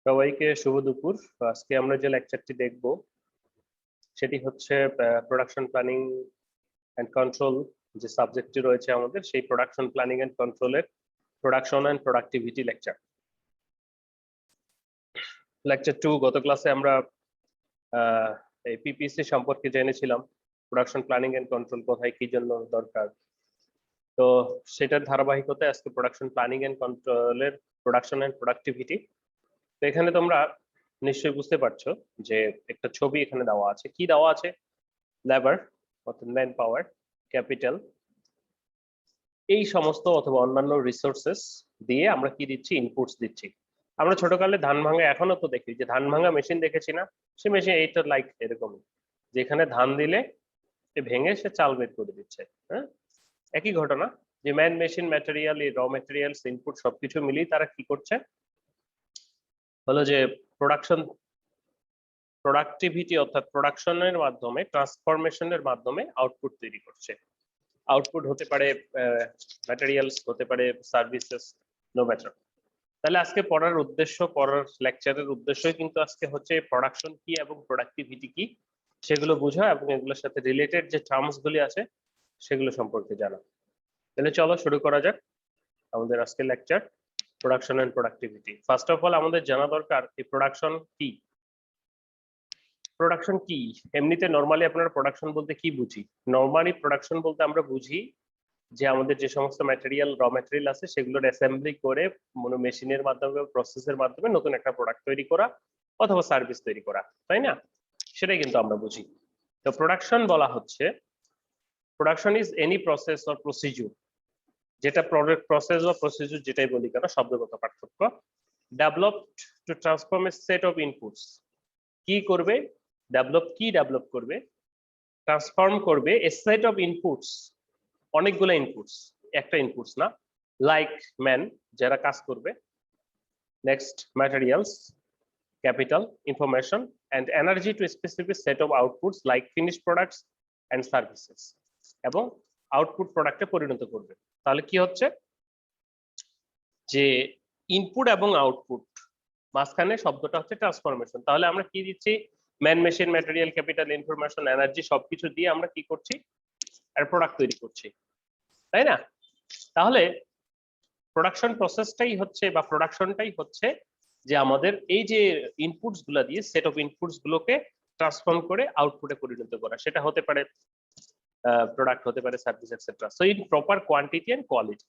সবাইকে শুভ দুপুর। আজকে আমরা যে লেকচারটি দেখব সেটি হচ্ছে প্রোডাকশন প্ল্যানিং অ্যান্ড কন্ট্রোল। যে সাবজেক্টটি রয়েছে আমাদের, সেই প্রোডাকশন প্ল্যানিং অ্যান্ড কন্ট্রোলের production and productivity lecture. Lecture 2 গত ক্লাসে আমরা এই পিপিসি সম্পর্কে জেনেছিলাম, প্রোডাকশন প্ল্যানিং অ্যান্ড কন্ট্রোল কোথায় কি জন্য দরকার। তো সেটার ধারাবাহিকতায় আজকে প্রোডাকশন প্ল্যানিং অ্যান্ড কন্ট্রোলের প্রোডাকশন অ্যান্ড প্রোডাক্টিভিটি। তো এখানে তোমরা নিশ্চয়ই বুঝতে পারছো যে একটা ছবি এখানে দেওয়া আছে। কি দেওয়া আছে? লেবার অর্থাৎ ম্যান পাওয়ার, ক্যাপিটাল, এই সমস্ত অথবা অন্যান্য রিসোর্সেস দিয়ে আমরা কি দিচ্ছি? ইনপুটস দিচ্ছি। আমরা ছোটকালে ধান ভাঙা এখনো তো দেখি, যে ধান ভাঙা মেশিন দেখেছি না? সে মেশিন এইটা লাইক এরকম, যেখানে ধান দিলে সে ভেঙে সে চাল বের করে দিচ্ছে। হ্যাঁ, একই ঘটনা যে ম্যান মেশিন ম্যাটেরিয়াল, এই র ম্যাটেরিয়ালস, ইনপুট সবকিছু মিলিয়ে তারা কি করছে হলো যে প্রোডাক্টিভিটি অর্থাৎ প্রোডাকশনের মাধ্যমে, ট্রান্সফরমেশনের মাধ্যমে আউটপুট তৈরি করছে। আউটপুট হতে পারে ম্যাটেরিয়ালস, হতে পারে সার্ভিসেস, নো ম্যাটার। তাহলে আজকে পড়ার উদ্দেশ্য, পড়ার লেকচারের উদ্দেশ্যই কিন্তু আজকে হচ্ছে প্রোডাকশন কি এবং প্রোডাক্টিভিটি কি সেগুলো বোঝা এবং এগুলোর সাথে রিলেটেড যে টার্মস গুলি আছে সেগুলো সম্পর্কে জানা। তাহলে চলো শুরু করা যাক আমাদের আজকের lecture, production and productivity. First of all আমাদের জানা দরকার এই প্রোডাকশন কি। প্রোডাকশন কি? এমনিতে নরমালি আপনারা প্রোডাকশন বলতে কি বুঝি? নরমালি প্রোডাকশন বলতে আমরা বুঝি যে আমাদের যে সমস্ত ম্যাটেরিয়াল, র ম্যাটেরিয়াল আছে সেগুলোর অ্যাসেম্বলি করে মেশিনের মাধ্যমে, প্রসেসের মাধ্যমে নতুন একটা প্রোডাক্ট তৈরি করা অথবা সার্ভিস তৈরি করা, তাই না? সেটাই কিন্তু আমরা বুঝি। তো প্রোডাকশন বলা হচ্ছে, production is any process or procedure, যেটা প্রসেস বা প্রসিডিউর যেটাই বলি কেন, শব্দগত পার্থক্য, developed to transform A set of inputs. কি করবে? ডেভেলপ করবে, ট্রান্সফর্ম করবে এ সেট অফ ইনপুটস, অনেকগুলো ইনপুটস, একটা ইনপুটস না, লাইক ম্যান, যারা কাজ করবে, next materials, capital, information and energy two specific set of outputs like finish products and services, এবং আউটপুট প্রোডাক্টে পরিণত করবে। তাহলে কি হচ্ছে যে ইনপুট এবং আউটপুট মাঝখানে শব্দটা হচ্ছে ট্রান্সফরমেশন। তাহলে আমরা কি দিচ্ছি? Man, machine, material, capital, information, energy সবকিছু দিয়ে আমরা কি করছি? আর প্রোডাক্ট তৈরি করছি, তাই না? তাহলে প্রোডাকশন প্রসেসটাই হচ্ছে বা প্রোডাকশনটাই হচ্ছে যে আমাদের এই যে ইনপুটস গুলা দিয়ে, সেট অফ ইনপুটস গুলোকে ট্রান্সফর্ম করে আউটপুটে পরিণত করা। সেটা হতে পারে প্রোডাক্ট, হতে পারে service, etcetera. So in proper quantity and quality,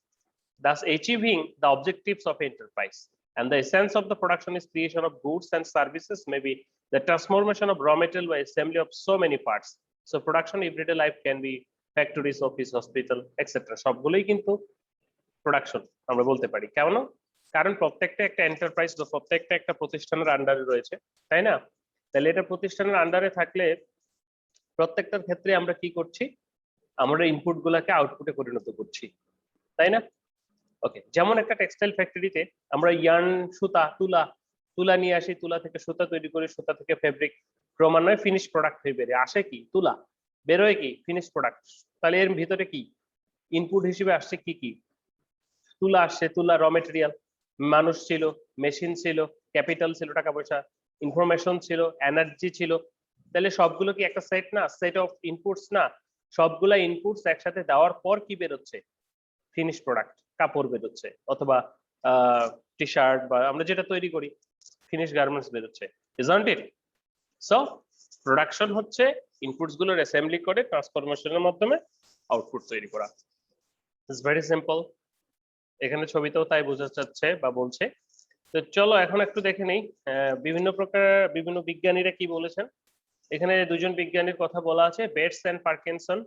thus achieving the objectives of enterprise. And the essence of the production is creation of goods and services, maybe the transformation of raw material by assembly of so many parts. So production everyday life can be factories, office, hospital, etc. সবগুলোই কিন্তু production আমরা বলতে পারি। কেন? কারণ প্রত্যেকটা একটা enterprise বা প্রত্যেকটা একটা প্রতিষ্ঠানের আন্ডারে রয়েছে, তাই না? তাহলে এটা প্রতিষ্ঠানের আন্ডারে থাকলে প্রত্যেকটার ক্ষেত্রে আমরা কি করছি? আমরা ইনপুট গুলাকে আউটপুটে পরিণত করছি, তাই না? ওকে, যেমন একটা টেক্সটাইল ফ্যাক্টরিতে আমরা ইয়ার্ন, সুতা, তুলা নিয়ে আসি, তুলা থেকে সুতা তৈরি করি, সুতা থেকে ফেব্রিক, ক্রমান্বয়ে ফিনিশ প্রোডাক্ট হয়ে বেরিয়ে আসে কি? তুলা। বেরোয় কি? Finish product. তাহলে এর ভিতরে কি ইনপুট হিসেবে আসছে? কি কি? তুলা আসছে, তুলা র মেটেরিয়াল, মানুষ ছিল, মেশিন ছিল, ক্যাপিটাল ছিল, টাকা পয়সা, ইনফরমেশন ছিল, এনার্জি ছিল। তাহলে সবগুলো কি একটা সেট না? সেট অফ ইনপুটস না? সবগুলা ইনপুটস একসাথে দেওয়ার পর কি বেরোচ্ছে? ফিনিশ প্রোডাক্ট, কাপড় বেরোচ্ছে, অথবা টি শার্ট বা আমরা যেটা তৈরি করি ফিনিশ গার্মেন্টস বেরোচ্ছে, ইজন্ট ইট? সো প্রোডাকশন হচ্ছে ইনপুটস গুলোর অ্যাসেম্বলি করে ট্রান্সফরমেশনের মাধ্যমে আউটপুট তৈরি করা। It's very simple. এখানে ছবিতেও তাই বোঝা যাচ্ছে বা বলছে। তো চলো এখন একটু দেখে নেই বিভিন্ন প্রকার বিভিন্ন বিজ্ঞানীরা কি বলেছেন। এখানে দুজন বিজ্ঞানীর কথা বলা আছে, বেটস এন্ড পার্কিনসন,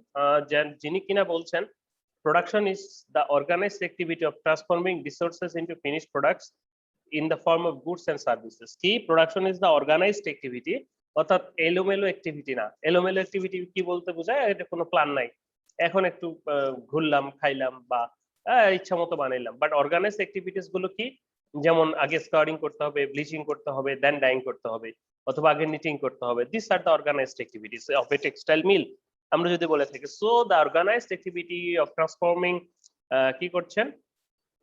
যিনি কিনা বলছেন production is the organized activity of transforming resources into finished products in the form of goods and services. কি? production is the organized activity, অর্থাৎ এলোমেলো অ্যাক্টিভিটি না। এলোমেলো অ্যাক্টিভিটি কি বলতে বোঝায়? এটা কোনো প্ল্যান নাই, এখন একটু ঘুরলাম, খাইলাম বা ইচ্ছা মতো বানাইলাম। বাট অর্গানাইজড অ্যাক্টিভিটিস গুলো কি? যেমন আগে স্কারিং করতে হবে, ব্লিচিং করতে হবে, দেন ডাইং করতে হবে, অথবা আগে নিটিং করতে হবে। This are the organised activities of a textile mill, আমরা যদি বলে থাকি। So the organised activity of transforming কি করছেন?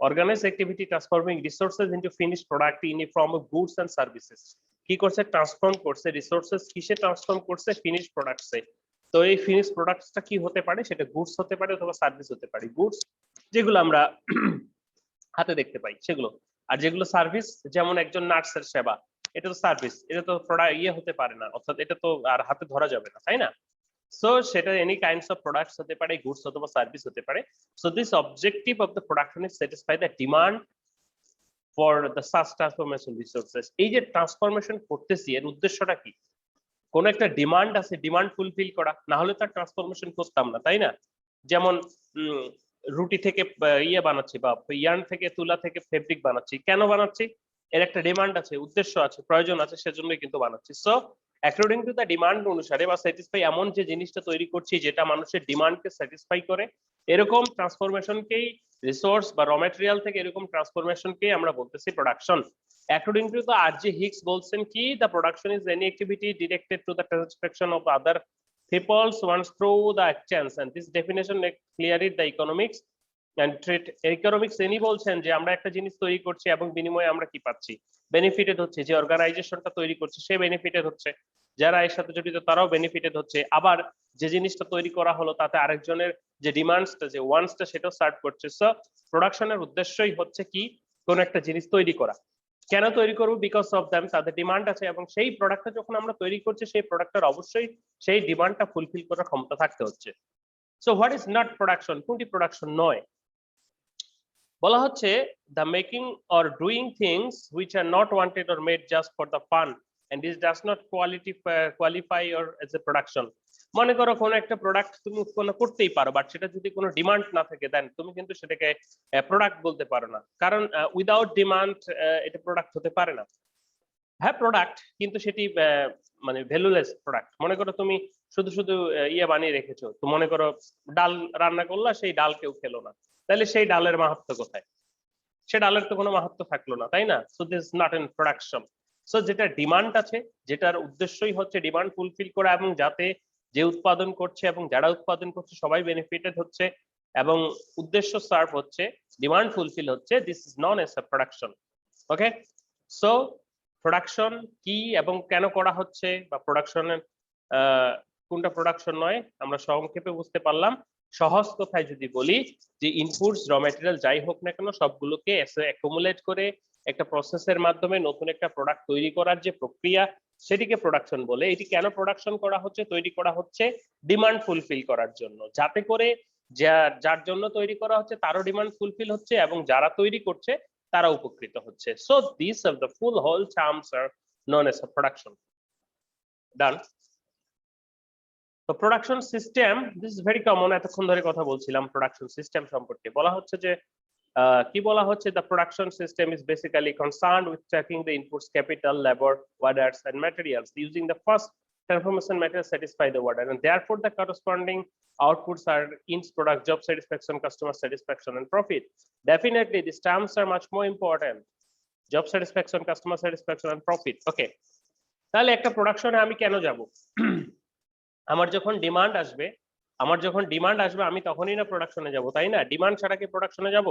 Organise activity transforming resources into finished product in a form of goods and services. কি করছে? ট্রান্সফর্ম করছে রিসোর্সেস, কিসে ট্রান্সফর্ম করছে? ফিনিশড প্রোডাক্টসে। তো এই ফিনিশড প্রোডাক্টসটা কি হতে পারে? সেটা গুডস হতে পারে অথবা সার্ভিস হতে পারে। গুডস যেগুলো আমরা হাতে দেখতে পাই সেগুলো, আর যেগুলো সার্ভিস, যেমন একজন নার্সের সেবা, এটা তো সার্ভিস, এটা তো প্রোডাক্ট হতে পারে না, অর্থাৎ এটা তো আর হাতে ধরা যাবে না, তাই না? সো সেটা এনি কাইন্ডস অফ প্রোডাক্টস হতে পারে, গুডস অথবা সার্ভিস হতে পারে। So this objective of the production is satisfy the demand for the সাস ট্রান্সফরমেশন রিসোর্সেস। এই যে ট্রান্সফরমেশন করতেছি এর উদ্দেশ্যটা কি? কোন একটা ডিমান্ড আছে, ডিমান্ড ফুলফিল করা, না হলে তার ট্রান্সফরমেশন করতাম না, তাই না? যেমন রুটি থেকে বানাচ্ছি বা ইয়ার্ন থেকে, তুলা থেকে ফেব্রিক বানাচ্ছি, কেন বানাচ্ছি? এর একটা ডিমান্ড আছে, উদ্দেশ্য আছে, প্রয়োজন আছে, সেজন্যই কিন্তু বানাচ্ছি। So according to the demand অনুসারে বা স্যাটিসফাই, এমন যে জিনিসটা তৈরি করছি যেটা মানুষের ডিমান্ডকে স্যাটিসফাই করে, এরকম ট্রান্সফরমেশনকেই রিসোর্স বা র ম্যাটেরিয়াল থেকে এরকম ট্রান্সফরমেশনকেই আমরা বলতেছি production. According to the R.J. Hicks বলছেন কি, the production is any activity directed to the satisfaction of other people's wants through the exchange, and this definition makes clearly the economics and trade. Economics any বলছেন যে আমরা একটা জিনিস তৈরি করছি এবং বিনিময়ে আমরা কি পাচ্ছি? বেনিফিটেড হচ্ছে, যে অর্গানাইজেশনটা তৈরি করছে সে বেনিফিটেড হচ্ছে, যারা এর সাথে জড়িত তারাও বেনিফিটেড হচ্ছে, আবার যে জিনিসটা তৈরি করা হলো তাতে আরেকজনের যে ডিমান্ডসটা, যে ওয়ান্টসটা, সেটাও সার্ভ করছে। সো প্রোডাকশনের উদ্দেশ্যই হচ্ছে কি? কোন একটা জিনিস তৈরি করা। কেন তৈরি করবো? বিকজ অফ দ্যাম, তাদের ডিমান্ড আছে, এবং সেই প্রোডাক্টটা যখন আমরা তৈরি করছি সেই প্রোডাক্টটার অবশ্যই সেই ডিমান্ডটা ফুলফিল করার ক্ষমতা থাকতে হচ্ছে। So what is not production? কোনটি প্রোডাকশন নয়? বলা হচ্ছে the making or doing things which are not wanted or made just for the fun, and this does not qualify or as a production. মনে করো কোন একটা প্রোডাক্ট তুমি উৎপন্ন করতেই পারো, বাট সেটা যদি কোনো ডিমান্ড না থাকে দেন তুমি কিন্তু সেটাকে প্রোডাক্ট বলতে পারো না, কারণ উইদাউট ডিমান্ড এটা প্রোডাক্ট হতে পারে না। হ্যাঁ প্রোডাক্ট, কিন্তু সেটি মানে ভ্যালুলেস প্রোডাক্ট। মনে করো তুমি শুধু শুধু বানিয়ে রেখেছো, তো মনে করো ডাল রান্না করলা, সেই ডাল কেউ খেলো না, তাহলে সেই ডালের মাহাত্ম কোথায়? সে ডালের তো কোনো মাহাত্ম থাকলো না, তাই না? So this not in production. So যেটা ডিমান্ড আছে, যেটার উদ্দেশ্যই হচ্ছে ডিমান্ড ফুলফিল করা, এবং যাতে যে উৎপাদন করছে এবং যারা উৎপাদন করছে সবাই বেনিফিটেড হচ্ছে, এবং উদ্দেশ্য সার্ভ হচ্ছে, ডিমান্ড ফুলফিল হচ্ছে, this is non S a production. Okay, so production কি এবং কেন করা হচ্ছে, বা প্রোডাকশনের কোনটা প্রোডাকশন নয়, আমরা সংক্ষেপে বুঝতে পারলাম। সহজ কথায় যদি বলি যে ইনপুটস, র ম্যাটেরিয়াল যাই হোক না কেন, সবগুলোকে অ্যাকুমুলেট করে একটা প্রসেসের মাধ্যমে নতুন একটা প্রোডাক্ট তৈরি করার যে প্রক্রিয়া, সেটিকে প্রোডাকশন বলে। এটি কেন প্রোডাকশন করা হচ্ছে? তৈরি করা হচ্ছে ডিমান্ড ফুলফিল করার জন্য, যাতে করে যার জন্য তৈরি করা হচ্ছে তারও ডিমান্ড ফুলফিল হচ্ছে এবং যারা তৈরি করছে তারা উপকৃত হচ্ছে। So this of the full whole terms are known as a production. Done. তো production system, this is very common, এতক্ষণ ধরে কথা বলছিলাম প্রোডাকশন সিস্টেম সম্পর্কে। বলা হচ্ছে যে কি বলা হচ্ছে, the production system is basically concerned with tracking the inputs, capital, labor, orders and materials using the first transformation method satisfy the order, and therefore the corresponding outputs are ins product, job satisfaction, customer satisfaction and profit. Definitely these terms are much more important, job satisfaction, customer satisfaction and profit. Okay, তাহলে একটা প্রোডাকশনে আমি কেন যাব? আমার যখন demand আসবে, আমি তখনই না প্রোডাকশনে যাব, তাই না? ডিমান্ড ছাড়া কি প্রোডাকশনে যাব?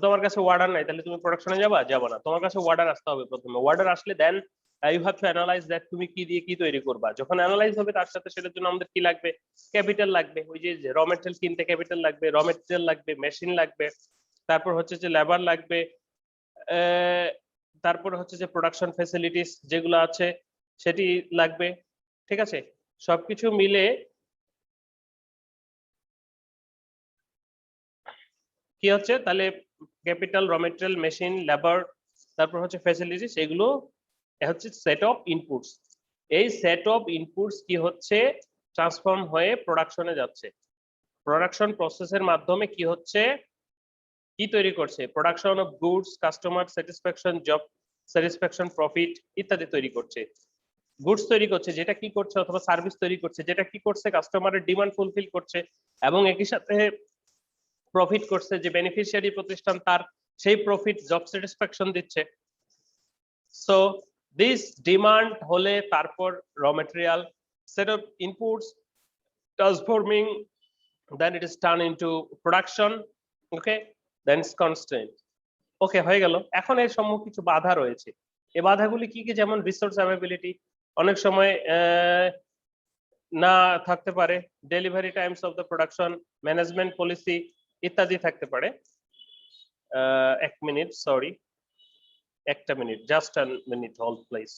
তোমার কাছে অর্ডার নাই, তাহলে তুমি প্রোডাকশনে যাবা না। তোমার কাছে অর্ডার আসতে হবে প্রথমে, অর্ডার আসলে then you have to analyse that তুমি কি দিয়ে কি তৈরি করবা। যখন অ্যানালাইজ হবে তার সাথে সেটার জন্য আমাদের কি লাগবে? ক্যাপিটাল লাগবে। ওই যে র ম্যাটেরিয়াল কিনতে ক্যাপিটাল লাগবে, র ম্যাটেরিয়াল লাগবে, মেশিন লাগবে, তারপর হচ্ছে যে লেবার লাগবে, তারপর হচ্ছে যে প্রোডাকশন ফ্যাসিলিটিস যেগুলো আছে সেটি লাগবে। ঠিক আছে, সবকিছু মিলে কি হচ্ছে তাহলে? ক্যাপিটাল, র ম্যাটেরিয়াল, মেশিন, লেবার, তারপর হচ্ছে ফ্যাসিলিটিস, এগুলো হচ্ছে সেট অফ ইনপুটস। এই সেট অফ ইনপুটস কি হচ্ছে? ট্রান্সফর্ম হয়ে প্রোডাকশনে যাচ্ছে। প্রোডাকশন প্রসেসের মাধ্যমে কি হচ্ছে? কি তৈরি করছে? Production of goods, customer satisfaction, job satisfaction, profit ইত্যাদি তৈরি করছে। গুডস তৈরি করছে, যেটা কি করছে, অথবা সার্ভিস তৈরি করছে, যেটা কি করছে? কাস্টমারের ডিমান্ড ফুলফিল করছে, এবং একই সাথে প্রফিট করছে, যে বেনিফিশিয়ারি প্রতিষ্ঠান তার সেই প্রফিট জব স্যাটিসফ্যাকশন দিচ্ছে। সো দিস ডিমান্ড হলে তারপর র material, set of inputs, transforming, then it is turned into production. Okay, then it's constant. ওকে, হয়ে গেল। এখন এর সম্মুখে কিছু বাধা রয়েছে। এই বাধাগুলি কি কি? যেমন রিসোর্স অ্যাভেলেবিলিটি, অনেক সময় না থাকতে পারে, delivery times of the production, management policy ইত্যাদি থাকতে পারে। এক মিনিট, সরি, একটা minute, just a minute, hold please.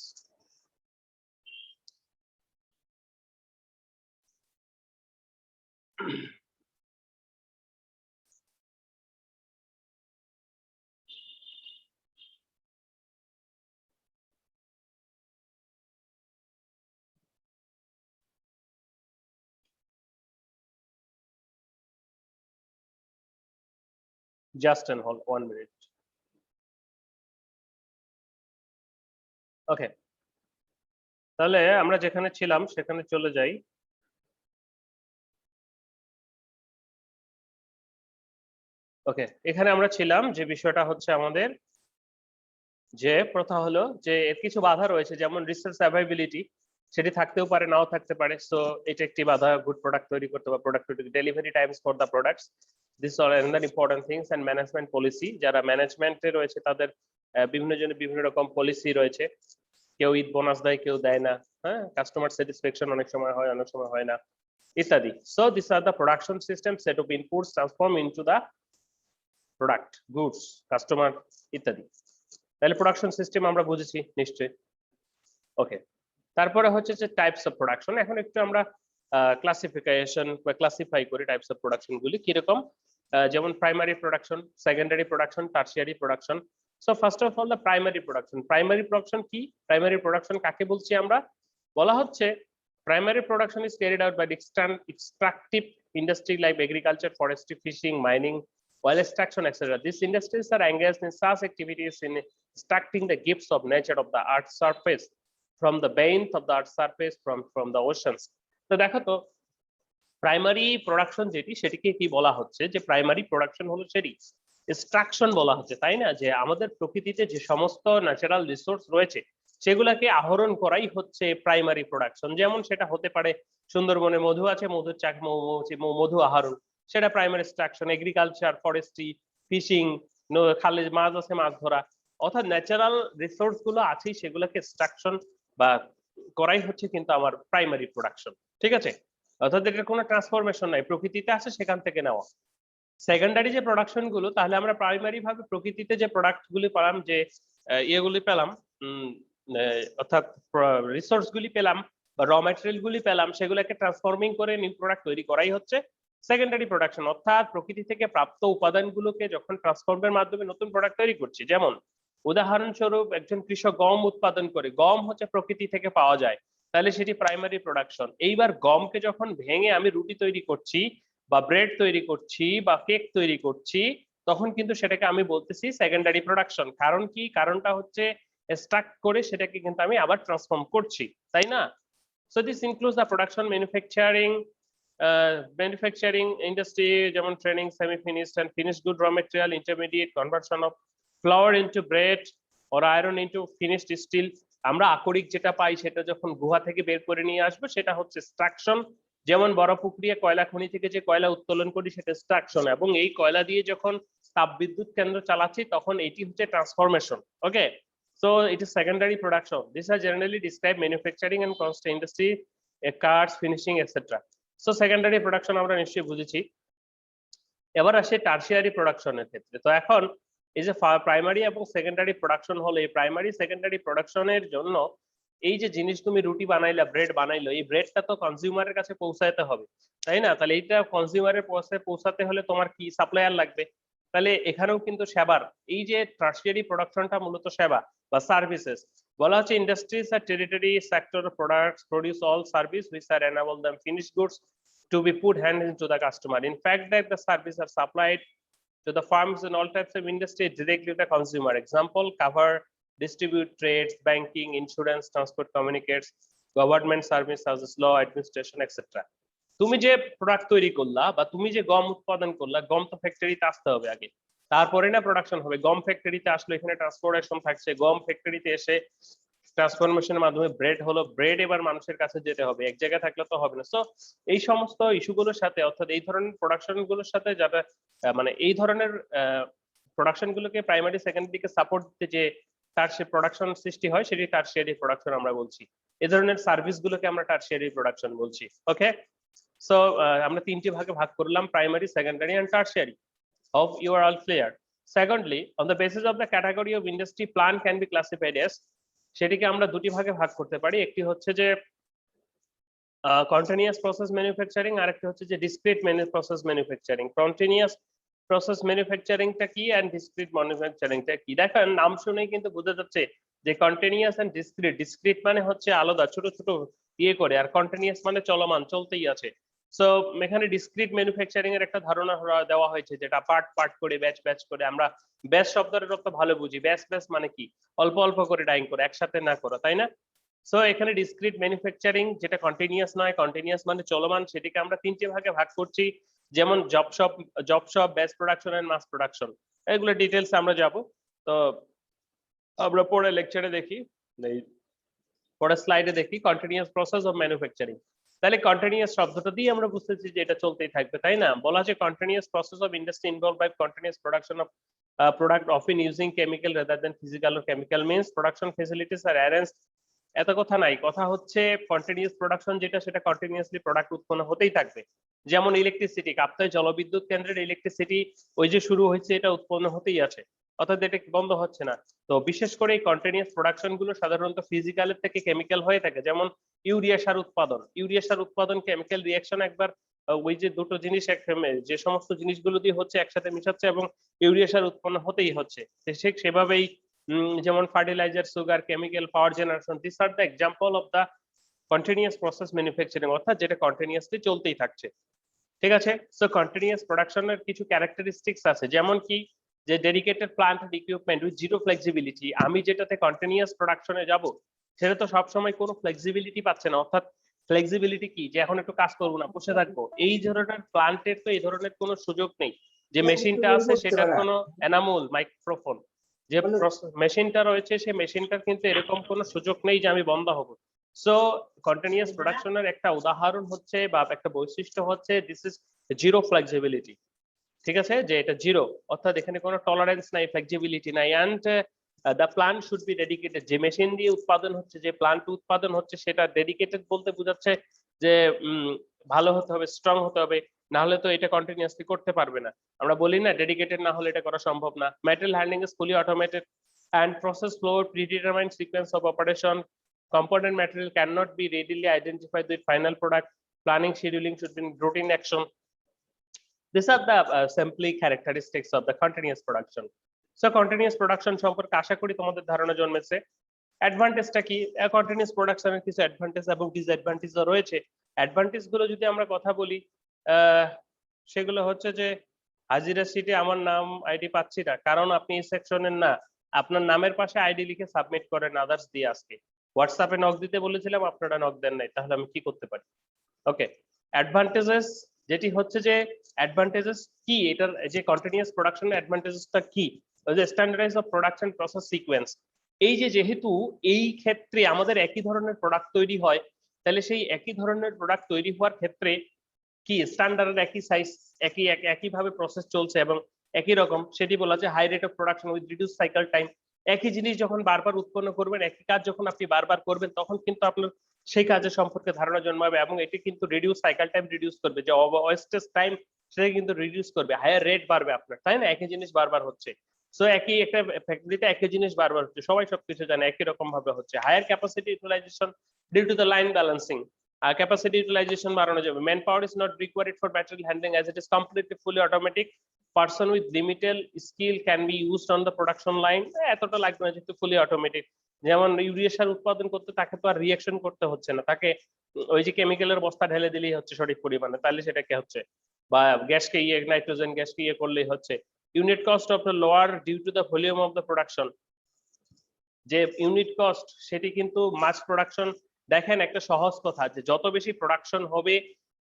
Just an hold 1 minute. Okay, তাহলে আমরা যেখানে ছিলাম সেখানে চলে যাই। ওকে, এখানে আমরা ছিলাম যে বিষয়টা হচ্ছে আমাদের যে প্রথা হলো যে এর কিছু বাধা রয়েছে, যেমন রিসোর্স অ্যাভেলেবিলিটি, সেটি থাকতেও পারে নাও থাকতে পারে। সো এটা একটি বাধা গুড প্রোডাক্ট তৈরি করতে বা প্রোডাক্ট তৈরি। Delivery times for the products, this are another important things. And management policy, যারা ম্যানেজমেন্টে রয়েছে তাদের বিভিন্ন জনের বিভিন্ন রকম পলিসি রয়েছে। কেউ ঈদ বোনাস দেয়, কেউ দেয় না। হ্যাঁ, কাস্টমার স্যাটিসফ্যাকশন অনেক সময় হয়, অনেক সময় হয় না, ইত্যাদি। So this are the production system set of inputs transform into the product, goods, customer ইত্যাদি। তাহলে প্রোডাকশন সিস্টেম আমরা বুঝেছি নিশ্চয়ই। ওকে, তারপরে হচ্ছে যে টাইপস অফ প্রোডাকশন। এখন একটু আমরা ক্লাসিফিকেশন বা ক্লাসিফাই করি টাইপস অফ প্রোডাকশন গুলি কিরকম। যেমন primary production, secondary production, tertiary production. So first of all the primary production. Primary production কি? প্রাইমারি প্রোডাকশন কাকে বলছি আমরা? বলা হচ্ছে primary production is carried out by extractive industry like agriculture, forestry, fishing, mining, oil extraction, etc. These industries are engaged in such activities in extracting the gifts of nature of the earth's surface, from the veins of the earth's surface, from the oceans. তো দেখো তো, primary production যেটি, সেটিকে কি বলা হচ্ছে? যে primary production হলো সেটি এক্সট্রাকশন বলা হচ্ছে, তাই না? যে আমাদের প্রকৃতিতে যে সমস্ত ন্যাচারাল রিসোর্স রয়েছে সেগুলাকে আহরণ করাই হচ্ছে প্রাইমারি প্রোডাকশন। যেমন সেটা হতে পারে সুন্দরবনে মধু আছে, মধুর চাক মধু আহরণ, সেটা primary extraction. Agriculture, forestry, fishing, খালে মাছ আছে, মাছ ধরা, অর্থাৎ ন্যাচারাল রিসোর্স গুলো আছে সেগুলোকে এক্সট্রাকশন বা করাই হচ্ছে কিন্তু আমার প্রাইমারি প্রোডাকশন। ঠিক আছে? অর্থাৎ এটার কোনো ট্রান্সফরমেশন নাই, প্রকৃতিতে আছে সেখান থেকে নেওয়া। সেকেন্ডারি যে প্রোডাকশন গুলো, তাহলে আমরা প্রাইমারি ভাবে প্রকৃতিতে যে প্রোডাক্ট গুলি পেলাম, যে ইয়েগুলি পেলাম, অর্থাৎ রিসোর্স গুলি পেলাম বা র ম্যাটেরিয়াল গুলি পেলাম, সেগুলোকে ট্রান্সফর্মিং করে নিউ প্রোডাক্ট তৈরি করাই হচ্ছে সেকেন্ডারি প্রোডাকশন। অর্থাৎ প্রকৃতি থেকে প্রাপ্ত উপাদানগুলোকে যখন ট্রান্সফর্মের মাধ্যমে নতুন প্রোডাক্ট তৈরি করছি, যেমন উদাহরণস্বরূপ একজন কৃষক গম উৎপাদন করে, গম হচ্ছে প্রকৃতি থেকে পাওয়া যায়, তাহলে সেটি প্রাইমারি প্রোডাকশন। এইবার গমকে যখন ভেঙে আমি রুটি তৈরি করছি বা ব্রেড তৈরি করছি বা কেক তৈরি করছি, তখন কিন্তু সেটাকে আমি বলতেছি সেকেন্ডারি প্রোডাকশন। কারণ কি? কারণটা হচ্ছে স্টাক করে সেটাকে কিন্তু আমি আবার ট্রান্সফর্ম করছি, তাই না? So this includes the production, manufacturing industry, যেমন training, semi finished and finished good, raw material, intermediate, conversion of flour into bread or iron into finished steel. আমরা আকরিক যেটা পাই সেটা যখন গুহা থেকে বের করে নিয়ে আসবো সেটা হচ্ছে এক্সট্রাকশন। যেমন বড় পুকুরিয়া কয়লা খনি থেকে যে কয়লা উত্তোলন করি সেটা এক্সট্রাকশন, এবং এই কয়লা দিয়ে যখন তাপবিদ্যুৎ কেন্দ্র চালাচ্ছি তখন এটি হচ্ছে transformation. Okay, so it is secondary production. These are generally described manufacturing and construction industry, cars, finishing, etc. So secondary production আমরা নিশ্চয়ই বুঝেছি। এবার আসে টারশিয়ারি প্রোডাকশনের ক্ষেত্রে। তো এখন এই যে প্রাইমারি এবং সেকেন্ডারি প্রোডাকশন হলো, এই প্রাইমারি সেকেন্ডারি প্রোডাকশনের জন্য এই যে জিনিস তুমি রুটি বানাইলা, ব্রেড বানাইলো, এই ব্রেডটা তো কনজিউমারের কাছে পৌঁছাতে হবে, তাই না? তাহলে এইটা কনজিউমারের পৌঁছাতে হলে তোমার কি সাপ্লায়ার লাগবে। তাহলে এখানেও কিন্তু সেবার, এই যে টারশিয়ারি প্রোডাকশনটা মূলত সেবা বা সার্ভিসেস। বলা হচ্ছে industries are territory sector products produce all service which are enable them finished goods to be put hand into the customer. In fact, that the services are supplied to the farms and all types of industry directly to the consumer. Example, cover, distribute, trades, banking, insurance, transport, communicates, government service such as law, administration, etc. তুমি যে product তৈরি করলা বা তুমি যে গম উৎপাদন করলা, গম তো ফ্যাক্টরিতে আসতে হবে আগে, তারপরে না প্রোডাকশন হবে। গম ফ্যাক্টরিতে আসলে এখানে ট্রান্সপোর্টেশন থাকছে, গম ফ্যাক্টরিতে এসে ট্রান্সফরমেশনের মাধ্যমে ব্রেড হলো, ব্রেড এবার মানুষের কাছে যেতে হবে, এক জায়গায় থাকলে তো হবে না। সো এই সমস্ত ইস্যুগুলোর সাথে, অর্থাৎ এই ধরনের প্রোডাকশন গুলোর সাথে যারা মানে এই ধরনের প্রোডাকশন গুলোকে প্রাইমারি সেকেন্ডারিকে সাপোর্ট দিতে যে তার সে প্রোডাকশন সৃষ্টি হয় সেটি টারশিয়ারি প্রোডাকশন আমরা বলছি। এই ধরনের সার্ভিস গুলোকে আমরা টারশিয়ারি প্রোডাকশন বলছি। ওকে, সো আমরা তিনটি ভাগে ভাগ করলাম, primary, secondary and tertiary. Hope you are all clear. Secondly, on the basis of the category of industry, plant can be classified as, সেটিকে আমরা দুটি ভাগে ভাগ করতে পারি। একটি হচ্ছে যে কন্টিনিউয়াস প্রসেস ম্যানুফ্যাকচারিং, আর একটা হচ্ছে যে discrete process manufacturing. Continuous process ম্যানুফ্যাকচারিংটা কি এন্ড ডিসক্রিট ম্যানুফ্যাকচারিংটা কি? দেখেন নাম শুনেই কিন্তু বোঝা যাচ্ছে যে কন্টিনিউয়াস এন্ড ডিসক্রিট। ডিসক্রিট মানে হচ্ছে আলাদা ছোট ছোট ইয়ে করে, আর কন্টিনিউয়াস মানে চলমান, চলতেই আছে। সো এখানে ডিসক্রিট ম্যানুফ্যাকচারিং এর একটা ধারণা দেওয়া হয়েছে, যেটা পার্ট পার্ট করে, ব্যাচ ব্যাচ করে। আমরা ব্যাচ শব্দের অর্থ ভালো বুঝি। ব্যাচ ব্যাচ মানে কি? অল্প অল্প করে ডাইং করে, একসাথে না করা, তাই না? সো এখানে ডিসক্রিট ম্যানুফ্যাকচারিং যেটা কন্টিনিউয়াস নয়, কন্টিনিউয়াস মানে চলমান, সেটিকে আমরা তিনটি ভাগে ভাগ করছি, যেমন job shop, batch production and mass production. এগুলো ডিটেইলস আমরা যাব। তো আমরা পরে লেকচারে দেখি, পরে স্লাইডে দেখি কন্টিনিউয়াস প্রসেস অফ ম্যানুফ্যাকচারিং। তাহলে কন্টিনিউয়াস শব্দটা দিয়ে আমরা বুঝতেছি যে এটা চলতেই থাকবে, তাই না? বলা আছে continuous process of industry involve by continuous production of product often using chemical rather than physical or chemical means, production facilities are arranged। এত কথা নাই, কথা হচ্ছে কন্টিনিউয়াস প্রোডাকশন যেটা, সেটা কন্টিনিউয়াসলি প্রোডাক্ট উৎপন্ন হতেই থাকবে। যেমন ইলেকট্রিসিটি, কাপ্তাই জলবিদ্যুৎ কেন্দ্রের ইলেকট্রিসিটি ওই যে শুরু হয়েছে, এটা উৎপন্ন হতেই আছে, অর্থাৎ এটা বন্ধ হচ্ছে না। তো বিশেষ করে এই কন্টিনিউয়াস প্রোডাকশন গুলো সাধারণত ফিজিক্যালের থেকে কেমিক্যাল হয়ে থাকে। যেমন ইউরিয়া সার উৎপাদন, ইউরিয়া সার উৎপাদন কেমিক্যাল রিঅ্যাকশন। একবার ওই যে দুটো জিনিস যে সমস্ত জিনিসগুলো দিয়ে হচ্ছে একসাথে মিশাচ্ছে এবং ইউরিয়া সার উৎপন্ন হতেই হচ্ছে, ঠিক সেভাবেই যেমন fertiliser, sugar, chemical, power generation, this are the example of the continuous process manufacturing, অর্থাৎ যেটা কন্টিনিউয়াসলি চলতেই থাকছে। ঠিক আছে, সো কন্টিনিউয়াস প্রোডাকশনের কিছু ক্যারেক্টারিস্টিক্স আছে, যেমন কি যে dedicated plant and equipment with zero flexibility. আমি যেটাতে কন্টিনিউয়াস প্রোডাকশনে যাব সেটা তো সবসময় কোনো ফ্লেক্সিবিলিটি পাচ্ছে না। অর্থাৎ ফ্লেক্সিবিলিটি কি? যে এখন একটু কাজ করবো না, বসে থাকবো, এই ধরনের প্ল্যান্টের তো এই ধরনের কোনো সুযোগ নেই। যে মেশিনটা আছে সেটার কোনো এনামুল মাইক্রোফোন, যে মেশিনটা রয়েছে সেই মেশিনটার কিন্তু এরকম কোনো সুযোগ নেই যে আমি বন্ধ হব। সো কন্টিনিউয়াস প্রোডাকশনের একটা উদাহরণ হচ্ছে বা একটা বৈশিষ্ট্য হচ্ছে দিস ইজ জিরো ফ্লেক্সিবিলিটি। ঠিক আছে, যে এটা জিরো, অর্থাৎ এখানে কোনো টলারেন্স নাই, ফ্লেক্সিবিলিটি নাই। And the plant should be dedicated. যে মেশিন দিয়ে উৎপাদন হচ্ছে, যে প্ল্যান্ট উৎপাদন হচ্ছে, সেটা ডেডিকেটেড বলতে বোঝাচ্ছে যে ভালো হতে হবে, স্ট্রং হতে হবে, না হলে তো এটা কন্টিনিউয়াসলি করতে পারবে না। আমরা বলি না ডেডিকেটেড না হলে এটা করা সম্ভব না। Material handling is fully automated and process flow predetermined sequence of operation. Component material cannot be readily identified with final product. Planning, scheduling should be in routine action. These are the simply characteristics of the continuous production. So continuous production সম্পর্কে আশা করি তোমাদের ধারণা জন্মেছে। অ্যাডভান্টেজটা কি? Continuous প্রোডাকশনের কিছু advantage এবং ডিসঅ্যাডভান্টেজও রয়েছে। অ্যাডভান্টেজ গুলো যদি আমরা কথা বলি, সেগুলো হচ্ছে যে হাজিরা শিটে আমার নাম আইডি পাচ্ছি না, কারণ আপনি এই সেকশনের না। আপনার নামের পাশে আইডি লিখে সাবমিট করেন আদার্স দিয়ে। আজকে হোয়াটসঅ্যাপে নক দিতে বলেছিলাম, আপনারা নক দেন নাই, তাহলে আমি কি করতে পারি? ওকে, অ্যাডভান্টেজেস যেটি হচ্ছে যে অ্যাডভান্টেজেস কি, এটার যে কন্টিনিউয়াস প্রোডাকশনের অ্যাডভান্টেজেসটা কি? ওই যে standardise of production process sequence. এই যে যেহেতু এই ক্ষেত্রে আমাদের একই ধরনের প্রোডাক্ট তৈরি হয়, তাহলে সেই একই ধরনের প্রোডাক্ট তৈরি হওয়ার ক্ষেত্রে কি স্ট্যান্ডার্ড একই সাইজ, একইভাবে প্রসেস চলছে এবং একই রকম, সেটি বলা যায় high rate of production with reduce cycle time. একই জিনিস যখন বারবার উৎপন্ন করবেন, একই কাজ যখন আপনি বারবার করবেন, তখন কিন্তু আপনার সেই কাজের সম্পর্কে ধারণা জন্মাবে এবং এটি কিন্তু রিডিউস সাইকেল টাইম রিডিউস করবে, যে ওয়েস্টেজ টাইম সেটা কিন্তু রিডিউস করবে। হায়ার রেট বাড়বে আপনার, তাই না? একই জিনিস বারবার হচ্ছে। সো একই একটা ফ্যাক্টরিতে একই জিনিস বারবার হচ্ছে, সবাই সবকিছু জানে একই রকম ভাবে হচ্ছে। Higher capacity utilisation due to the line balancing. Capacity utilization বাড়ানো যাবে। Manpower is not required for material handling as it is completely fully automatic. Person with limited skill can be used on the production line. এতটা লাগবে না, যেহেতু fully automatic। যেমন urea সার উৎপাদন করতে তাকে তো আর রিঅ্যাকশন করতে হচ্ছে না, তাকে ওই যে কেমিক্যালের বস্তা ঢেলে দিলেই হচ্ছে সঠিক পরিমাণে, তাহলে সেটাকে হচ্ছে, বা গ্যাসকে নাইট্রোজেন গ্যাসকে করলেই হচ্ছে। Unit cost of the lower due to the volume of the production. যে ইউনিট কস্ট সেটি কিন্তু মাস প্রোডাকশন, দেখেন একটা সহজ কথা, যে যত বেশি প্রোডাকশন হবে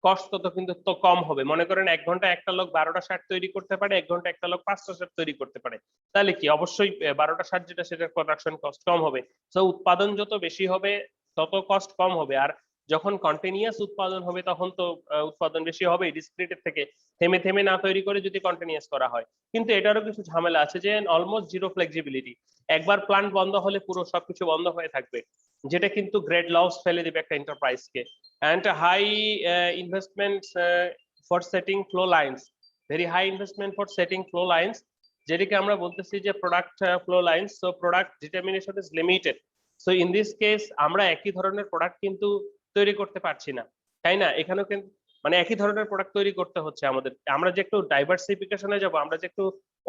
কস্ট তত কিন্তু তো কম হবে। মনে করেন 1 ঘন্টা একটা লোক 12টা শার্ট তৈরি করতে পারে, 1 ঘন্টা একটা লোক 5টা শার্ট তৈরি করতে পারে, তাহলে কি অবশ্যই 12টা শার্ট যেটা সেটার প্রোডাকশন কস্ট কম হবে। সো উৎপাদন যত বেশি হবে তত কস্ট কম হবে। আর যখন কন্টিনিউয়াস উৎপাদন হবে তখন তো উৎপাদন বেশি হবে ডিসক্রিটের থেকে। থেমে থেমে না তৈরি করে যদি কন্টিনিউয়াস করা হয়, কিন্তু এটারও কিছু ঝামেলা আছে যে অলমোস্ট জিরো ফ্লেক্সিবিলিটি। একবার প্ল্যান্ট বন্ধ হলে পুরো সবকিছু বন্ধ হয়ে থাকবে, যেটা কিন্তু গ্রেট লস ফেলে দিবে একটা এন্টারপ্রাইজকে। And high investment for setting flow lines, very high investment for setting flow lines, যেটাকে আমরা বলতেছি যে product flow lines. So product determination is limited. So in this case আমরা একই ধরনের প্রোডাক্ট কিন্তু তৈরি করতে পারছি না, তাই না? এখানেও কিন্তু মানে একই ধরনের প্রোডাক্ট তৈরি করতে হচ্ছে আমাদের। আমরা যে একটু ডাইভার্সিফিকেশনে যাব, আমরা যে একটু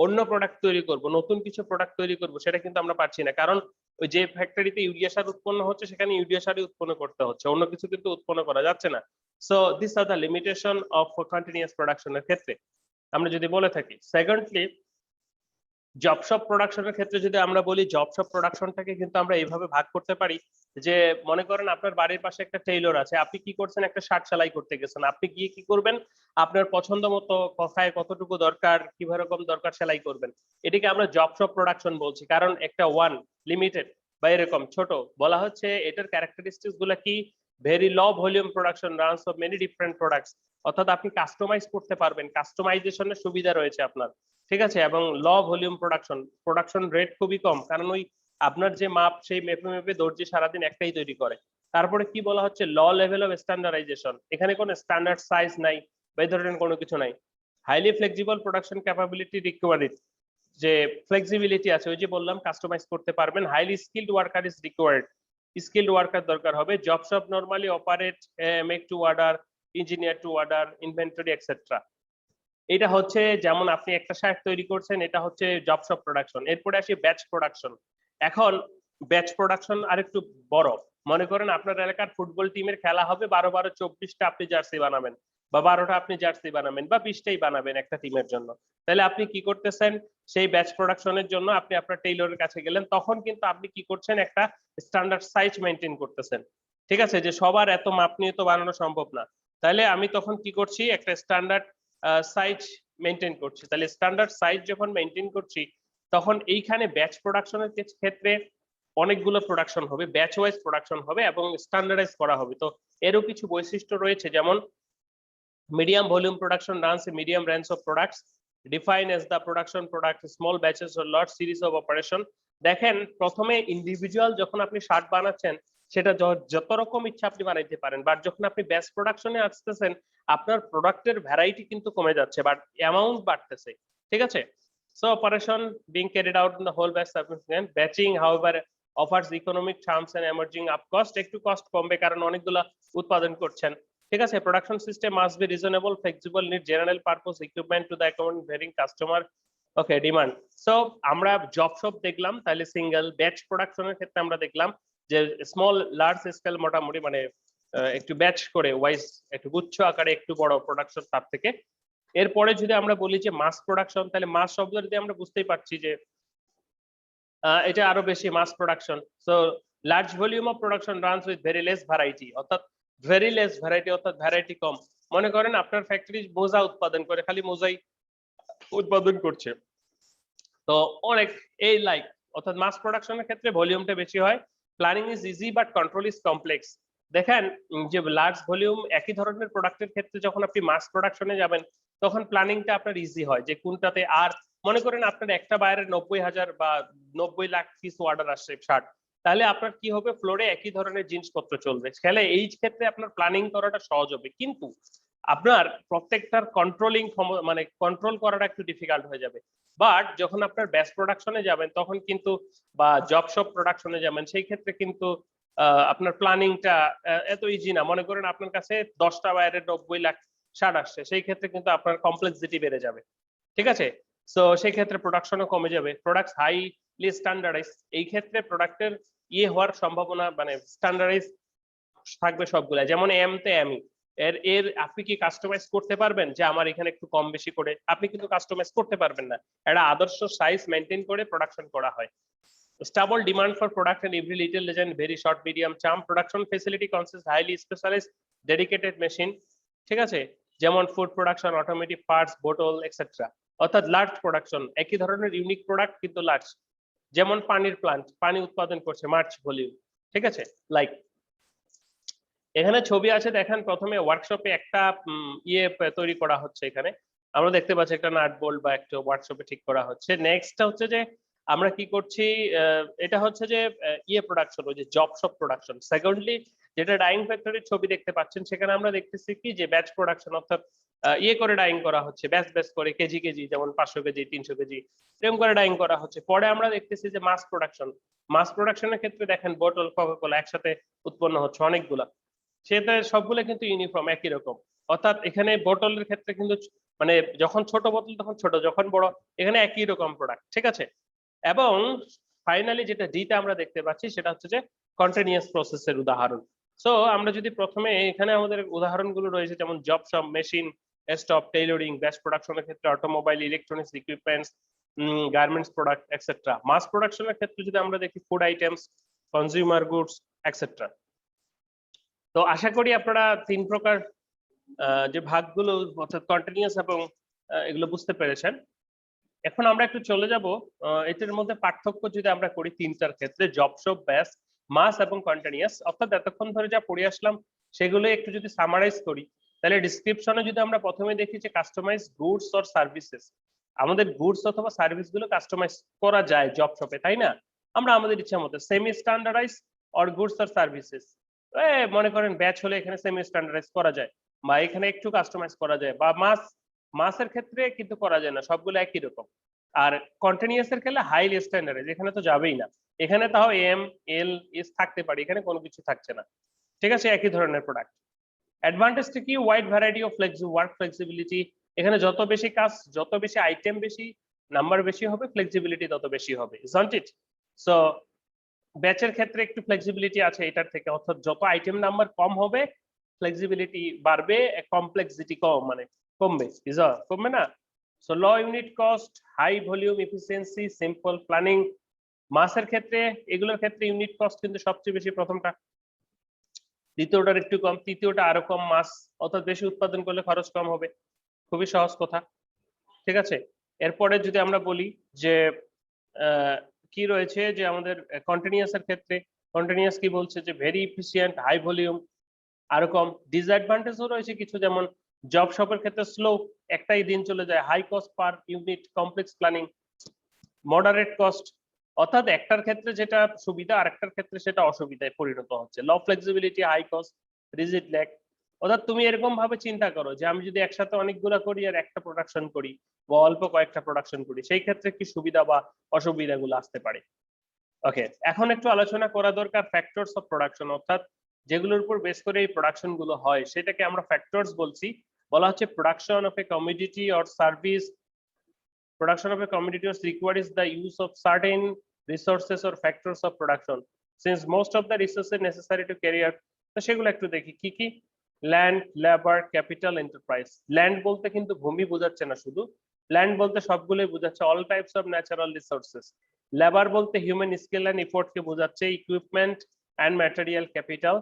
অন্য প্রোডাক্ট তৈরি করব, নতুন কিছু প্রোডাক্ট তৈরি করব, সেটা কিন্তু আমরা পারছি না। কারণ ওই যে ফ্যাক্টরিতে ইউরিয়া সার উৎপন্ন হচ্ছে সেখানে ইউরিয়া সারই উৎপন্ন করতে হচ্ছে, অন্য কিছু কিন্তু উৎপন্ন করা যাচ্ছে না। So this are the limitation of continuous প্রোডাকশনের ক্ষেত্রে আমরা যদি বলে থাকি। সেকেন্ডলি, জব শপ প্রোডাকশনের ক্ষেত্রে যদি আমরা বলি, জব শপ প্রোডাকশনটাকে কিন্তু আমরা এইভাবে ভাগ করতে পারি যে মনে করেন আপনার বাড়ির পাশে একটা টেইলর আছে, আপনি কি করছেন, একটা শার্ট সেলাই করতে গেছেন, আপনি গিয়ে কি করবেন, আপনার পছন্দ মতো কোথায় কতটুকু দরকার, কিভাবে রকম দরকার সেলাই করবেন। এটাকে আমরা জব শপ প্রোডাকশন বলছি, কারণ একটা ওয়ান লিমিটেড বা এরকম ছোট বলা হচ্ছে। এটার ক্যারেক্টারিস্টিক্স গুলা কি, very low volume production runs of many different products, অর্থাৎ আপনি কাস্টমাইজ করতে পারবেন, কাস্টমাইজেশনের সুবিধা রয়েছে আপনার, ঠিক আছে। এবং ল ভলিউম প্রোডাকশন, প্রোডাকশন রেট খুবই কম, কারণ ওই আপনার যে মাপ সেই মেপে মেপে দর্জি সারাদিন একটাই তৈরি করে। তারপরে কি বলা হচ্ছে, ল লেভেল অফ স্ট্যান্ডার্ডাইজেশন, এখানে কোনো স্ট্যান্ডার্ড সাইজ নাই বা এই ধরনের কোনো কিছু নাই। Highly flexible production capability required, যে ফ্লেক্সিবিলিটি আছে, ওই যে বললাম কাস্টমাইজ করতে পারবেন। Highly skilled worker is required, skilled worker দরকার হবে। Job shop normally operate make to order, engineer to order, inventory etcetera. এটা হচ্ছে যেমন আপনি একটা শার্ট তৈরি করছেন, এটা হচ্ছে জব শপ প্রোডাকশন। এরপরে আসি ব্যাচ প্রোডাকশন। এখন ব্যাচ প্রোডাকশন আরেকটু বড়। মনে করেন আপনার এলাকার ফুটবল টিমের খেলা হবে, 12-24টা আপনি জার্সি বানাবেন, বা 12টা আপনি জার্সি বানাবেন, বা 20টাই বানাবেন একটা টিমের জন্য। তাহলে আপনি কি করতেছেন, সেই ব্যাচ প্রোডাকশনের জন্য আপনি আপনার টেইলরের কাছে গেলেন, তখন কিন্তু আপনি কি করছেন, একটা স্ট্যান্ডার্ড সাইজ মেনটেন করতেছেন, ঠিক আছে, যে সবার এত মাপ নিয়ে তো বানানো সম্ভব না। তাহলে আমি তখন কি করছি, একটা স্ট্যান্ডার্ড সাইজ মেনটেন করছি। তাহলে স্ট্যান্ডার্ড সাইজ যখন মেনটেন করছি, তখন এইখানে ব্যাচ প্রোডাকশনের ক্ষেত্রে অনেকগুলো প্রোডাকশন হবে, ব্যাচ ওয়াইজ প্রোডাকশন হবে এবং স্ট্যান্ডার্ডাইজ করা হবে। তো এরও কিছু বৈশিষ্ট্য রয়েছে, যেমন medium volume production runs a medium range of products defined as the production product small batches or large series of operation। দেখেন প্রথমে ইন্ডিভিজুয়াল যখন আপনি শার্ট বানাচ্ছেন, সেটা যত রকম ইচ্ছা আপনি বানাইতে পারেন, বাট যখন আপনি ব্যাচ প্রোডাকশনে আসতেছেন, আপনার প্রোডাক্টের ভ্যারাইটি কিন্তু কমে যাচ্ছে, বাট অ্যামাউন্ট বাড়তেছে, ঠিক আছে। So operation being carried out in the whole batch subsequent batching however offers economic terms and emerging up cost, একটু কস্ট কমবে কারণ অনেকগুলা উৎপাদন করছেন, ঠিক আছে। Production system must be reasonable, flexible, need general purpose equipment to the according ভেরিং customer okay demand. So আমরা job shop দেখলাম, তাহলে সিঙ্গেল ব্যাচ প্রোডাকশনের ক্ষেত্রে আমরা দেখলাম যে স্মল লার্জ স্কেল মোটামুটি মানে একটু ব্যাচ করে ওয়াইজ একটু গুচ্ছ আকারে একটু বড় প্রোডাকশন তার থেকে। এরপরে যদি আমরা বলি যে মাস প্রোডাকশন, তাহলে মাস শব্দ দিয়ে আমরা বুঝতেই পারছি যে এটা আরো বেশি mass production. So large volume of production runs with very less variety, অর্থাৎ ভেরি লেস ভ্যারাইটি, অর্থাৎ ভ্যারাইটি কম। মনে করেন আপনার ফ্যাক্টরি মোজা উৎপাদন করে, খালি মোজাই উৎপাদন করছে, তো অনেক এই লাইক, অর্থাৎ মাস প্রোডাকশনের ক্ষেত্রে ভলিউমটা বেশি হয়। Planning is easy but control is complex. দেখেন যে লার্জ ভলিউম একই ধরনের প্রোডাক্টের ক্ষেত্রে যখন আপনি মাস প্রোডাকশনে যাবেন, তখন প্ল্যানিংটা আপনার ইজি হয় যে কোনটাতে। আর মনে করেন আপনার একটা বায়ারের 90,000 বা 90 লাখ পিস অর্ডার আসছে শার্ট, তাহলে আপনার কি হবে, ফ্লোরে একই ধরনের জিনিসপত্র চলবে, খেলে এই ক্ষেত্রে আপনার প্ল্যানিং করাটা সহজ হবে। কিন্তু আপনার প্রত্যেকটার কন্ট্রোলিং মানে কন্ট্রোল করাটা একটু ডিফিকাল্ট হয়ে যাবে। বাট যখন আপনার ব্যাচ প্রোডাকশনে যাবেন তখন কিন্তু, বা জব শপ প্রোডাকশনে যাবেন, সেই ক্ষেত্রে কিন্তু আপনার প্ল্যানিংটা এত ইজি না। মনে করেন আপনার কাছে 10টা বায়ারের 90 লাখ শার্ট আসছে, সেই ক্ষেত্রে কিন্তু আপনার কমপ্লেক্সিটি বেড়ে যাবে, ঠিক আছে। সো সেই ক্ষেত্রে প্রোডাকশনও কমে যাবে। প্রোডাক্ট হাইলি স্ট্যান্ডার্ডাইজ, এই ক্ষেত্রে প্রোডাক্টের হওয়ার সম্ভাবনা মানে স্ট্যান্ডার্ডাইজ থাকবে সবগুলা, যেমন এম তে এমই। এর আপনি কি কাস্টমাইজ করতে পারবেন যে আমার এখানে একটু কম বেশি করে? আপনি কিন্তু কাস্টমাইজ করতে পারবেন না। একটা আদর্শ সাইজ মেনটেন করে প্রোডাকশন করা হয়। Stable demand for product and every little legend, very short medium term production facility consists highly specialized dedicated machine, ঠিক আছে, যেমন food production, automatic parts, bottle etcetera. অর্থাৎ লার্জ প্রোডাকশন, একই ধরনের ইউনিক প্রোডাক্ট কিন্তু লার্জ, যেমন পানির প্লান্ট পানি উৎপাদন করছে, মার্চ ভলিউম, ঠিক আছে। লাইক এখানে ছবি আছে দেখেন, প্রথমে ওয়ার্কশপে একটা তৈরি করা হচ্ছে। এখানে আমরা দেখতে পাচ্ছি একটা নাট বোল্ট বা একটা ওয়ার্কশপে ঠিক করা হচ্ছে। নেক্সটটা হচ্ছে যে আমরা কি করছি, এটা হচ্ছে যে প্রোডাকশন, ওই যে জব শপ প্রোডাকশন। সেকেন্ডলি যেটা ডাইং ফ্যাক্টরির ছবি দেখতে পাচ্ছেন, সেখানে আমরা দেখতেছি কি যে ব্যাচ প্রোডাকশন, অর্থাৎ করে ডাইং করা হচ্ছে, ব্যাচ ব্যাচ করে, কেজি কেজি, যেমন 500 কেজি 300 কেজি এরকম করে ডাইং করা হচ্ছে। পরে আমরা দেখতেছি যে মাস প্রোডাকশন। মাস প্রোডাকশনের ক্ষেত্রে দেখেন বোতল, কোকা-কোলা একসাথে উৎপন্ন হচ্ছে অনেকগুলা, সেটা সবগুলো কিন্তু ইউনিফর্ম একই রকম। অর্থাৎ এখানে বোতলের ক্ষেত্রে কিন্তু মানে যখন ছোট বোতল তখন ছোট, যখন বড় এখানে একই রকম প্রোডাক্ট, ঠিক আছে। এবং ফাইনালি যেটা ডিতে আমরা দেখতে পাচ্ছি সেটা হচ্ছে যে কন্টিনিউয়াস প্রসেসের উদাহরণ। সো আমরা যদি প্রথমে এখানে আমাদের উদাহরণগুলো রয়েছে, যেমন job shop, machine, stop, tailoring, batch প্রোডাকশনের ক্ষেত্রে automobile, electronics equipments, garments product etcetera. Mass প্রোডাকশনের ক্ষেত্রে যদি আমরা দেখি food items, consumer goods etcetera. তো আশা করি আপনারা 3 প্রকার যে ভাগগুলো, অর্থাৎ কন্টিনিউয়াস এবং এগুলো বুঝতে পেরেছেন। এখন আমরা একটু চলে যাব এটার মধ্যে পার্থক্য যদি আমরা করি 3টার ক্ষেত্রে, জব শপ, ব্যাচ, মাস এবং কন্টিনিউয়াস। অর্থাৎ এতক্ষণ ধরে যা পড়ে আসলাম সেগুলো একটু যদি সামারাইজ করি, তাহলে ডিসক্রিপশনে যদি আমরা প্রথমে দেখি যে কাস্টমাইজ গুডস অর সার্ভিসেস, আমাদের গুডস অথবা সার্ভিস গুলো কাস্টমাইজ করা যায় জব শপে, তাই না? আমরা আমাদের ইচ্ছা মতো semi standardise or goods or services, মনে করেন ব্যাচ হলে এখানে সেমি স্ট্যান্ডার্ডাইজ করা যায়, বা এখানে একটু কাস্টমাইজ করা যায়, বা মাসের ক্ষেত্রে কিন্তু করা যায় না, সবগুলো একই রকম। আর কন্টিনিউয়াস এর ক্ষেত্রে হাইলি স্ট্যান্ডার্ডাইজ, এখানে তো যাবেই না, এখানে তাও এম এল এস থাকতে পারে, এখানে কোনো কিছু থাকছে না, ঠিক আছে, একই ধরনের প্রোডাক্ট। অ্যাডভান্টেজটা কি? Wide variety of work flexibility. এখানে যত বেশি কাজ, যত বেশি আইটেম বেশি, নাম্বার বেশি হবে, ফ্লেক্সিবিলিটি তত বেশি হবে, ইজন্ট ইট? সো ব্যাচের ক্ষেত্রে একটু ফ্লেক্সিবিলিটি আছে এটার থেকে, অর্থাৎ যত আইটেম নাম্বার কম হবে ফ্লেক্সিবিলিটি বাড়বে, কমপ্লেক্সিটি মানে কমবে, কমবে না। So low unit cost, high volume, efficiency, simple planning. মাসের ক্ষেত্রে এগুলোর ক্ষেত্রে ইউনিট কস্ট কিন্তু সবচেয়ে বেশি প্রথমটা, দ্বিতীয়টার একটু কম, তৃতীয়টা আরো কম। মাস অর্থাৎ বেশি উৎপাদন করলে খরচ কম হবে, খুবই সহজ কথা, ঠিক আছে। এরপরে যদি আমরা বলি যে কি রয়েছে, যে আমাদের কন্টিনিউয়াস এর ক্ষেত্রে, কন্টিনিউয়াস কি বলছে যে ভেরি ইফিসিয়েন্ট, হাই ভলিউম, আরো কম। ডিসঅ্যাডভান্টেজও রয়েছে কিছু, যেমন জব শপের ক্ষেত্রে স্লো, একটাই দিন চলে যায়, high cost per unit, complex planning, moderate cost. অর্থাৎ একটার ক্ষেত্রে যেটা সুবিধা আরেকটার ক্ষেত্রে সেটা অসুবিধায় পরিণত হচ্ছে। Low flexibility, high cost, rigid lag. অর্থাৎ তুমি এরকম ভাবে চিন্তা করো যে আমি যদি একসাথে অনেকগুলা করি আর একটা প্রোডাকশন করি, বা অল্প কয়েকটা প্রোডাকশন করি, সেই ক্ষেত্রে কি সুবিধা বা অসুবিধাগুলো আসতে পারে। ওকে, এখন একটু আলোচনা করা দরকার ফ্যাক্টরস অফ প্রোডাকশন, অর্থাৎ যেগুলোর উপর বেস করে এই প্রোডাকশন গুলো হয় সেটাকে আমরা ফ্যাক্টরস বলছি। বলা হচ্ছে production of A commodity or service, production of a commodity requires the use of certain resources or factors of production, since most of the resources necessary to carry out, তো সেগুলো একটু দেখি কি কি। Land, labour, capital, enterprise. Land বলতে কিন্তু ভূমি বোঝাচ্ছে না শুধু, ল্যান্ড বলতে সবগুলোই বোঝাচ্ছে, all types of natural resources. Labour বলতে হিউম্যান স্কিল এন্ড এফোর্ট কে বোঝাচ্ছে। Equipment and material capital.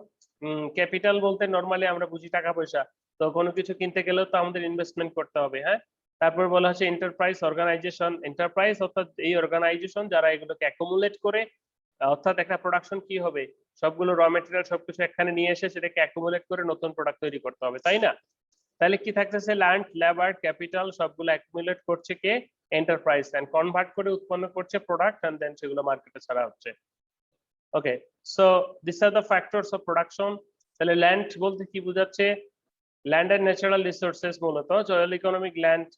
Capital বলতে নরমালি আমরা বুঝি টাকা পয়সা, তো কোনো কিছু কিনতে গেলেও তো আমাদের ইনভেস্টমেন্ট করতে হবে, হ্যাঁ। তারপর বলা হচ্ছে এন্টারপ্রাইজ, অর্গানাইজেশন। এন্টারপ্রাইজ অর্থাৎ এই অর্গানাইজেশন যারা এগুলোকে অ্যাকুমুলেট করে, অর্থাৎ একটা প্রোডাকশন কি হবে, সবগুলো র মেটেরিয়াল সবকিছু এখানে নিয়ে এসে সেটাকে অ্যাকুমুলেট করে নতুন প্রোডাক্ট তৈরি করতে হবে, তাই না? তাহলে কি থাকতেছে, ল্যান্ড, লেবার, ক্যাপিটাল সবগুলো অ্যাকুমুলেট করছে কে, এন্টারপ্রাইজ, এন্ড কনভার্ট করে উৎপন্ন করছে প্রোডাক্ট, এন্ড দেন সেগুলো মার্কেটে ছাড়া হচ্ছে। Okay, so this are the factors of production. তাহলে ল্যান্ড বলতে কি বোঝাচ্ছে, ল্যান্ড এন্ড ন্যাচারাল রিসোর্সেস, মূলত সয়েল, ইকোনমিক, ল্যান্ড।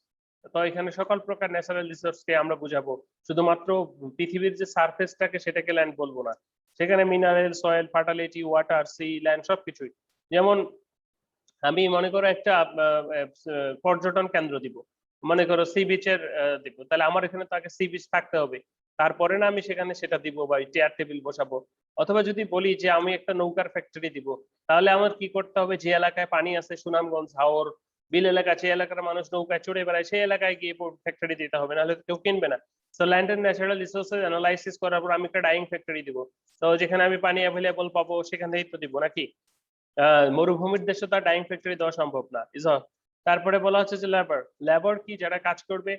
তো এখানে সকল প্রকার ন্যাচারাল রিসোর্স কে আমরা বুঝাবো, শুধুমাত্র পৃথিবীর যে সারফেসটাকে সেটাকে ল্যান্ড বলবো না, সেখানে mineral, soil, fertility, water, sea, land সবকিছুই। যেমন আমি মনে করো একটা পর্যটন কেন্দ্র দিব, মনে করো সি বিচের দিব, তাহলে আমার এখানে তো আগে সি বিচ থাকতে হবে, তারপরে না আমি সেখানে সেটা দিব বা চেয়ার টেবিল বসাবো। অথবা যদি বলি যে আমি একটা নৌকার ফ্যাক্টরি দিব, তাহলে আমার কি করতে হবে, যে এলাকায় পানি আছে, সুনামগঞ্জ, হাওর, বিল এলাকা, সেই এলাকার মানুষ নৌকায় চড়ে বেড়ায়, সেই এলাকায় গিয়ে ফ্যাক্টরি দিতে হবে, নাহলে কেউ কিনবে না। So land and natural resources analysis করার পর আমি একটা ডাইং ফ্যাক্টরি দিব, তো যেখানে আমি পানি অ্যাভেলেবল পাবো সেখান থেকেই তো দিব নাকি। মরুভূমির দেশে তো ডাইং ফ্যাক্টরি দেওয়া সম্ভব না, তারপরে বলা হচ্ছে যে লেবার, লেবার কি, যারা কাজ করবে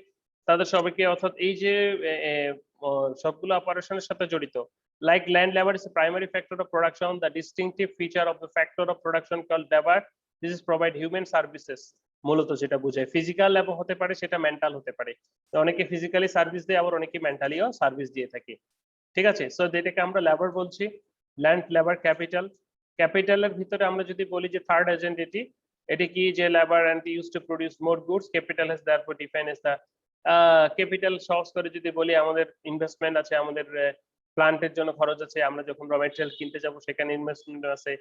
তাদের সবাইকে, অর্থাৎ এই যে সবগুলো অপারেশনের সাথে জড়িত, Like land labor is a primary factor of production. The distinctive feature of the factor of production called labor, this is provide human services. মূলত যেটা বোঝায় ফিজিক্যাল ল্যাবও হতে পারে, সেটা মেন্টাল হতে পারে। অনেকে ফিজিক্যালি সার্ভিস দেয়, আবার অনেকে মেন্টালিও সার্ভিস দিয়ে থাকে। ঠিক আছে, সো যেটাকে আমরা লেবার বলছি, ল্যান্ড লেবার ক্যাপিটাল। ক্যাপিটালের ভিতরে আমরা যদি বলি যে থার্ড এজেন্ট এটি কি, যে labour and use to produce more goods, capital has therefore define as the capital. সহজ করে যদি বলি, আমাদের ইনভেস্টমেন্ট আছে, আমাদের প্লান্টের জন্য খরচ আছে, আমরা যখন র ম্যাটেরিয়াল কিনতে যাব সেখানে ইনভেস্টমেন্ট আছে,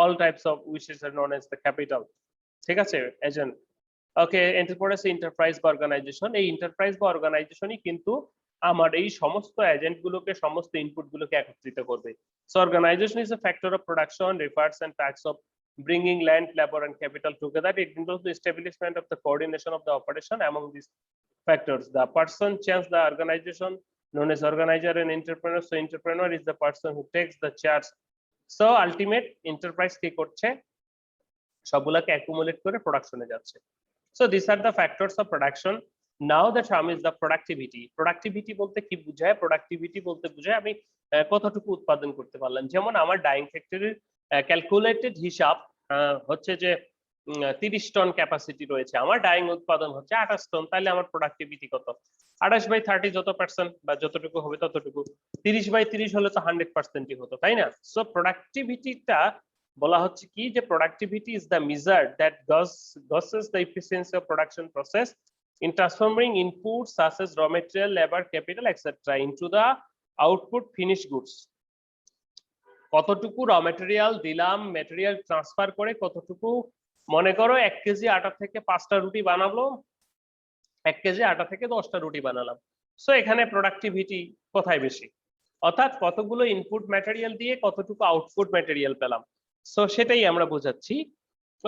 all types of which is are known as the capital. ঠিক আছে, এজেন্ট। ওকে, এন্টারপ্রাইজ এন্টারপ্রাইজ বা অর্গানাইজেশন, এই এন্টারপ্রাইজ বা অর্গানাইজেশনই কিন্তু আমার এই সমস্ত এজেন্ট গুলোকে, সমস্ত ইনপুট গুলোকে একত্রিত করবে। So organisation is a factor of production, refers and tasks of bringing land, labor and capital together. It involves the establishment of the coordination of the operation among these factors. The person change the organization, known as organizer and entrepreneur. So entrepreneur is the person who takes the charge. So ultimate enterprise কি করছে, সবগুলোকে accumulate করে প্রোডাকশনে যাচ্ছে। So these are the factors of production. Now the term is the productivity. Productivity বলতে কি বোঝায়? Productivity বলতে বোঝায় আমি কতটুকু উৎপাদন করতে পারলাম। যেমন আমার ডাইং ফ্যাক্টরির ক্যালকুলেটেড হিসাব হচ্ছে যে 30 টন ক্যাপাসিটি রয়েছে, আমার ডাইং উৎপাদন হচ্ছে 28 টন, তাহলে আমার প্রোডাক্টিভিটি কত? 28/30 যত পার্সেন্ট বা যতটুকু হবে ততটুকু, 30/30 হলে তো 100%ই হতো, তাই না? সো প্রোডাক্টিভিটিটা বলা হচ্ছে কি, যে productivity is the measure that gauges the efficiency of production process in transforming inputs such as raw material, labor, capital, etc. into the output finished goods. কতটুকু র ম্যাটেরিয়াল দিলাম, ম্যাটেরিয়াল ট্রান্সফার করে কতটুকু, মনে করো 1 কেজি আটা থেকে 5টা রুটি বানাবো, 1 কেজি আটা থেকে 10টা রুটি বানালাম। সো এখানে প্রোডাক্টিভিটি কোথায় বেশি, অর্থাৎ কতগুলো ইনপুট ম্যাটেরিয়াল দিয়ে কতটুকু আউটপুট ম্যাটেরিয়াল পেলাম। সো সেটাই আমরা বোঝাচ্ছি।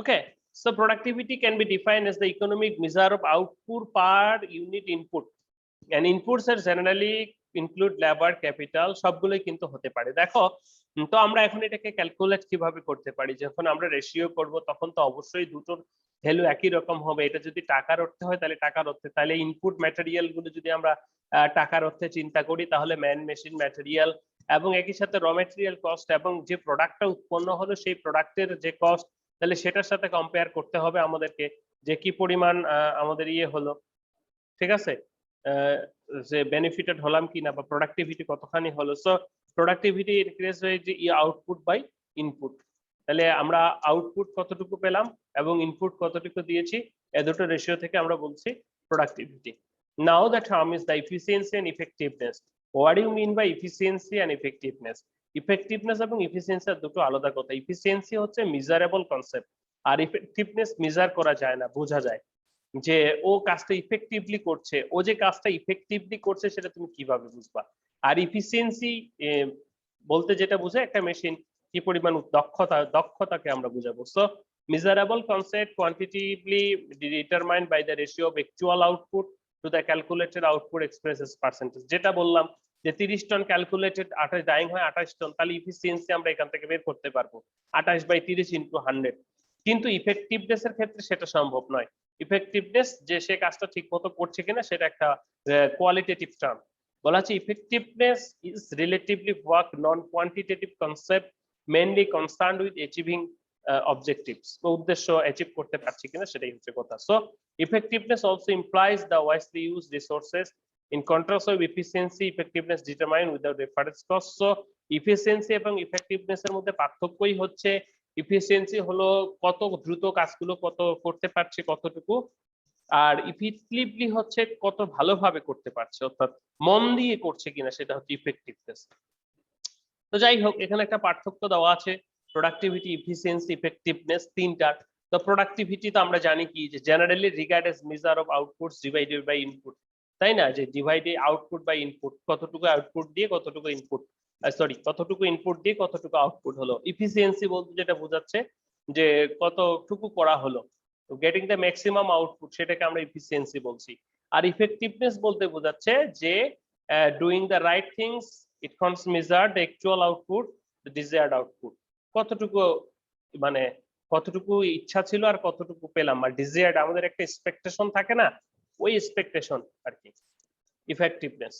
Okay, so productivity can be defined as the economic measure of output per unit input, and inputs are generally include labour, capital, সবগুলোই কিন্তু হতে পারে। দেখো, তো আমরা এখন এটাকে ক্যালকুলেট কিভাবে করতে পারি, যখন আমরা রেশিও করব তখন তো অবশ্যই দুটোর ভ্যালু একই রকম হবে। এটা যদি টাকার অর্থে হয় তাহলে টাকার অর্থে, তাহলে ইনপুট ম্যাটেরিয়াল গুলো যদি আমরা টাকার অর্থে চিন্তা করি, তাহলে ম্যান, মেশিন, ম্যাটেরিয়াল এবং একই সাথে র ম্যাটেরিয়াল কস্ট এবং যে প্রোডাক্টটা উৎপন্ন হলো সেই প্রোডাক্টের যে কস্ট, তাহলে সেটার সাথে কম্পেয়ার করতে হবে আমাদেরকে, যে কি পরিমাণ আমাদের হলো। ঠিক আছে, যে বেনিফিটেড হলাম কিনা বা প্রোডাক্টিভিটি কতখানি হলো। সো প্রোডাক্টিভিটি ইনক্রিজ হয়ে যে আউটপুট বাই ইনপুট, তাহলে আমরা আউটপুট কতটুকু পেলাম এবং ইনপুট কতটুকু দিয়েছি, এই দুটো রেশিও থেকে আমরা বলছি productivity. Now the term is the efficiency and effectiveness. What do you mean by efficiency and effectiveness? Effectiveness এবং এফিসিয়েন্সি দুটো আলাদা কথা। এফিসিয়েন্সি হচ্ছে মেজারেবল কনসেপ্ট, আর ইফেক্টিভনেস মেজার করা যায় না, বোঝা যায় যে ও কাজটা ইফেক্টিভলি করছে। ও যে কাজটা ইফেক্টিভলি করছে সেটা তুমি কিভাবে বুঝবা? আর ইফিসিয়েন্সি বলতে যেটা বোঝায় একটা মেশিন কি পরিমাণ দক্ষতাকে আমরা বুঝাবো। So measurable concept quantitatively determined by the ratio of actual output to the calculated output expressed as percentage. যেটা বললাম যে 30 টন ক্যালকুলেটেড আটা ডাইং হয় 28 টন, তাহলে ইফিসিয়েন্সি আমরা এখান থেকে বের করতে পারবো 28/30 × 100। কিন্তু ইফেক্টিভনেস এর ক্ষেত্রে সেটা সম্ভব নয়। ইফেক্টিভনেস যে সে কাজটা ঠিকমতো করছে কিনা সেটা একটা কোয়ালিটেটিভ টার্ম। বলা হচ্ছে effectiveness is relatively work non quantitative concept mainly concerned with achieving objectives, উদ্দেশ্য অ্যাচিভ করতে পারছি কিনা সেটাই হচ্ছে কথা। So effectiveness also implies the wisely use resources in contrast with efficiency. Effectiveness determine without reference cost. So efficiency এবং effectiveness এর মধ্যে পার্থক্যই হচ্ছে ইফিসিয়েন্সি হলো কত দ্রুত কাজগুলো কত করতে পারছে কতটুকু, আর ইফেক্টিভলি হচ্ছে কত ভালোভাবে করতে পারছে, অর্থাৎ মন দিয়ে করছে কিনা, সেটা হচ্ছে ইফেক্টিভনেস। তো যাই হোক, এখানে একটা পার্থক্য দেওয়া আছে প্রোডাক্টিভিটি, ইফিসিয়েন্সি, ইফেক্টিভনেস তিনটার। তো প্রোডাক্টিভিটি তো আমরা জানি কি, যে generally regard as measure of outputs divided by input, তাই না? যে ডিভাইডে আউটপুট বাই ইনপুট, কতটুকু আউটপুট দিয়ে কতটুকু ইনপুট, কতটুকু ইনপুট দিয়ে কতটুকু আউটপুট হলো। ইফিসিয়েন্সি বলতে যেটা বোঝাচ্ছে যে কতটুকু করা হলো, গেটিং দ্য ম্যাক্সিমাম আউটপুট, সেটাকে আমরা ইফিসিয়েন্সি বলছি। আর ইফেক্টিভনেস বলতে বোঝাচ্ছে যে doing the right things, it cons measure the actual output, the desired output. কতটুকু মানে কতটুকু ইচ্ছা ছিল আর কতটুকু পেলাম, আর ডিজায়ার্ড আমাদের একটা এক্সপেকটেশন থাকে না, ওই এক্সপেকটেশন আর কি ইফেক্টিভনেস।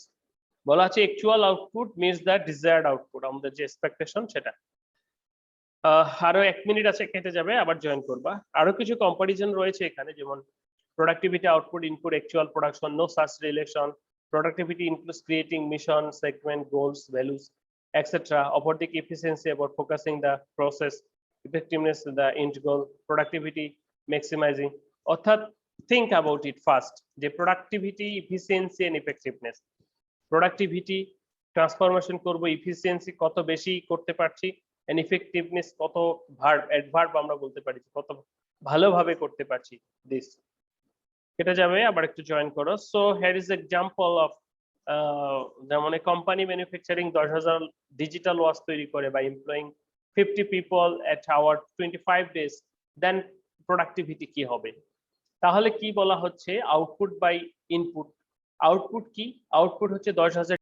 বলা আছে actual output means the desired output, আমাদের যে এক্সপেকটেশন সেটা। আরো 1 মিনিট আছে, কেটে যাবে, আবার জয়েন করবা। আরো কিছু কম্পারিজন রয়েছে এখানে, যেমন productivity output input actual production, no such relation. Productivity includes creating mission segment goals values etc. Operatic efficiency about focusing the process, effectiveness the end goal, productivity maximizing, অর্থাৎ think about it first, যে productivity efficiency and effectiveness, productivity transformation করব, efficiency কত বেশি করতে পারছি, and effectiveness কত verb adverb আমরা বলতে পারি কত ভালোভাবে করতে পারছি। দিস কেটে যাবে, আবার একটু জয়েন করো। So here is example of, যেমন কোম্পানি ম্যানুফ্যাকচারিং 10,000 ডিজিটাল ওয়াচ তৈরি করে বা employing 50 people at hour 25 days, then productivity কি হবে? তাহলে কি বলা হচ্ছে? Output by input. আউটপুট কি? আউটপুট হচ্ছে 10,000